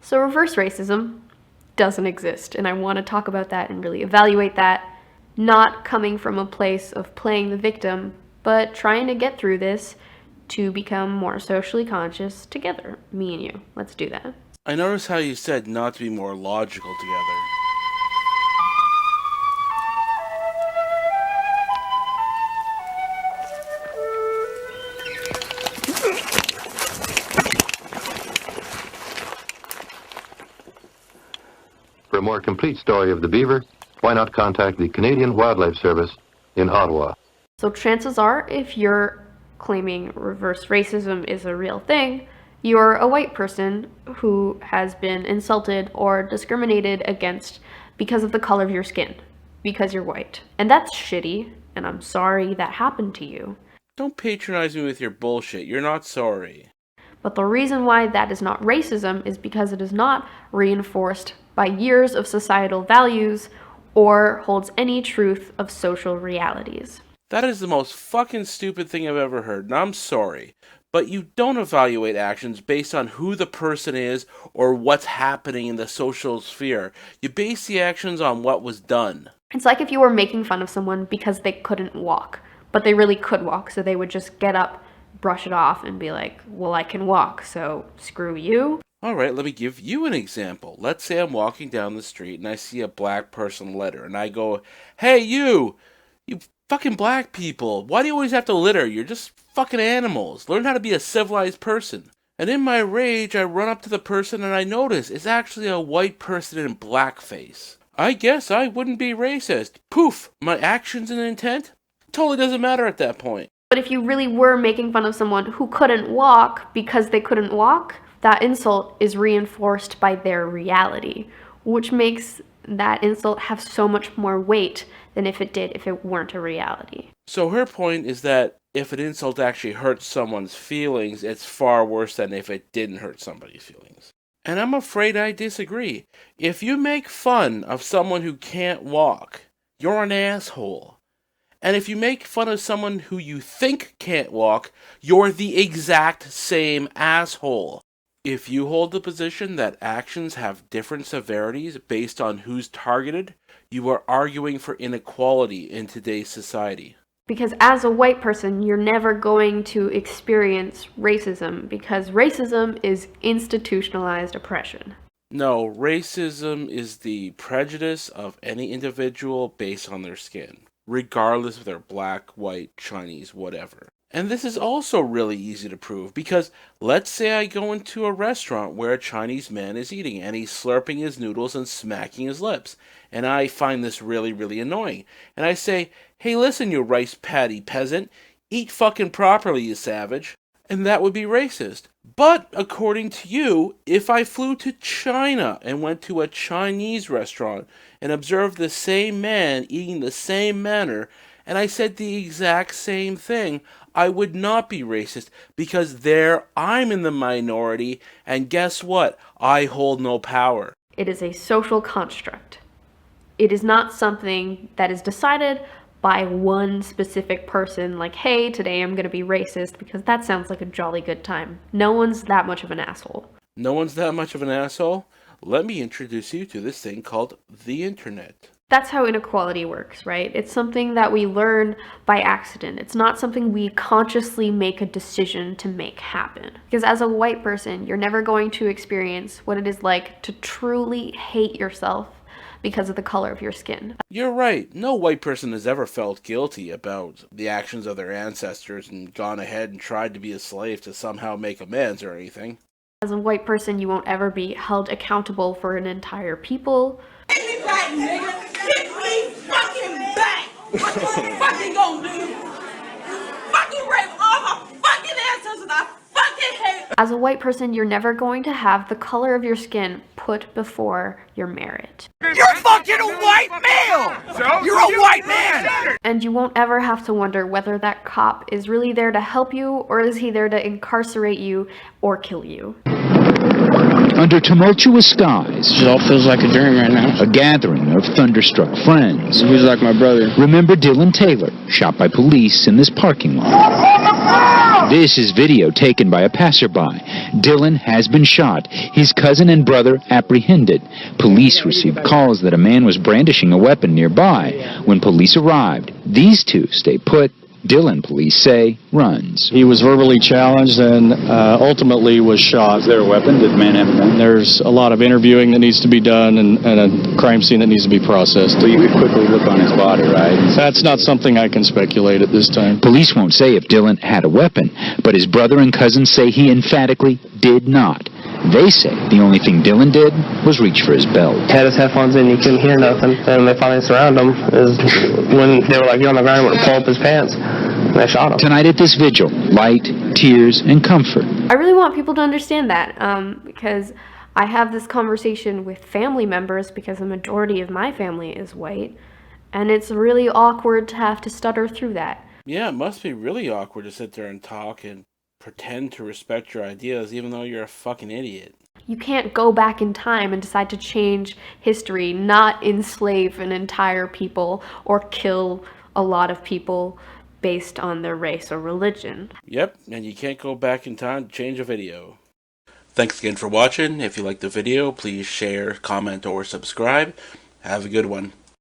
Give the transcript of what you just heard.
So reverse racism doesn't exist, and I want to talk about that and really evaluate that, not coming from a place of playing the victim, but trying to get through this to become more socially conscious together, me and you. Let's do that. I noticed how you said not to be more logical together. For a more complete story of the beaver, why not contact the Canadian Wildlife Service in Ottawa? So chances are, if you're claiming reverse racism is a real thing, you're a white person who has been insulted or discriminated against because of the color of your skin, because you're white. And that's shitty, and I'm sorry that happened to you. Don't patronize me with your bullshit. You're not sorry. But the reason why that is not racism is because it is not reinforced by years of societal values or holds any truth of social realities. That is the most fucking stupid thing I've ever heard, and I'm sorry. But you don't evaluate actions based on who the person is or what's happening in the social sphere. You base the actions on what was done. It's like if you were making fun of someone because they couldn't walk, but they really could walk, so they would just get up, brush it off, and be like, well, I can walk, so screw you. Alright, let me give you an example. Let's say I'm walking down the street and I see a black person litter, and I go, hey, you fucking black people, why do you always have to litter? You're just fucking animals. Learn how to be a civilized person. And in my rage, I run up to the person and I notice it's actually a white person in blackface. I guess I wouldn't be racist. Poof! My actions and intent? Totally doesn't matter at that point. But if you really were making fun of someone who couldn't walk because they couldn't walk, that insult is reinforced by their reality, which makes that insult have so much more weight than if it weren't a reality. So her point is that if an insult actually hurts someone's feelings, it's far worse than if it didn't hurt somebody's feelings. And I'm afraid I disagree. If you make fun of someone who can't walk, you're an asshole. And if you make fun of someone who you think can't walk, you're the exact same asshole. If you hold the position that actions have different severities based on who's targeted, you are arguing for inequality in today's society. Because as a white person, you're never going to experience racism, because racism is institutionalized oppression. No, racism is the prejudice of any individual based on their skin, regardless if they're black, white, Chinese, whatever. And this is also really easy to prove, because let's say I go into a restaurant where a Chinese man is eating and he's slurping his noodles and smacking his lips, and I find this really, really annoying. And I say, hey, listen, you rice patty peasant, eat fucking properly, you savage. And that would be racist. But according to you, if I flew to China and went to a Chinese restaurant and observed the same man eating the same manner, and I said the exact same thing, I would not be racist, because there I'm in the minority, and guess what? I hold no power. It is a social construct. It is not something that is decided by one specific person, like, hey, today I'm going to be racist, because that sounds like a jolly good time. No one's that much of an asshole. No one's that much of an asshole? Let me introduce you to this thing called the internet. That's how inequality works, right? It's something that we learn by accident. It's not something we consciously make a decision to make happen. Because as a white person, you're never going to experience what it is like to truly hate yourself because of the color of your skin. You're right. No white person has ever felt guilty about the actions of their ancestors and gone ahead and tried to be a slave to somehow make amends or anything. As a white person, you won't ever be held accountable for an entire people. Get me back, nigga! Get me fucking back! What you fucking gonna do? Fucking rape all my fucking ancestors! I fucking hate. As a white person, you're never going to have the color of your skin put before your merit. You're fucking a white male! So? You're a white man! And you won't ever have to wonder whether that cop is really there to help you, or is he there to incarcerate you or kill you. Under tumultuous skies, It all feels like a dream right now. a gathering of thunderstruck friends. He's like my brother. Remember Dylan Taylor, shot by police in this parking lot. This is video taken by a passerby Dylan has been shot. His cousin and brother apprehended. Police received calls that a man was brandishing a weapon nearby. When police arrived, these two stay put. Dylan, police say, runs. He was verbally challenged and ultimately was shot. Is there a weapon? Did the man have a gun? There's a lot of interviewing that needs to be done and a crime scene that needs to be processed. So you could quickly look on his body, right? That's not something I can speculate at this time. Police won't say if Dylan had a weapon, but his brother and cousin say he emphatically did not. They say the only thing Dylan did was reach for his belt. Had his headphones in, you couldn't hear nothing. And they finally surrounded him. Is when they were like, "You're on the ground," I'm going to pull up his pants. And they shot him. Tonight at this vigil, light, tears, and comfort. I really want people to understand that because I have this conversation with family members because the majority of my family is white, and it's really awkward to have to stutter through that. Yeah, it must be really awkward to sit there and talk and pretend to respect your ideas even though you're a fucking idiot. You can't go back in time and decide to change history, not enslave an entire people or kill a lot of people based on their race or religion. Yep, and you can't go back in time to change a video. Thanks again for watching. If you liked the video, please share, comment, or subscribe. Have a good one.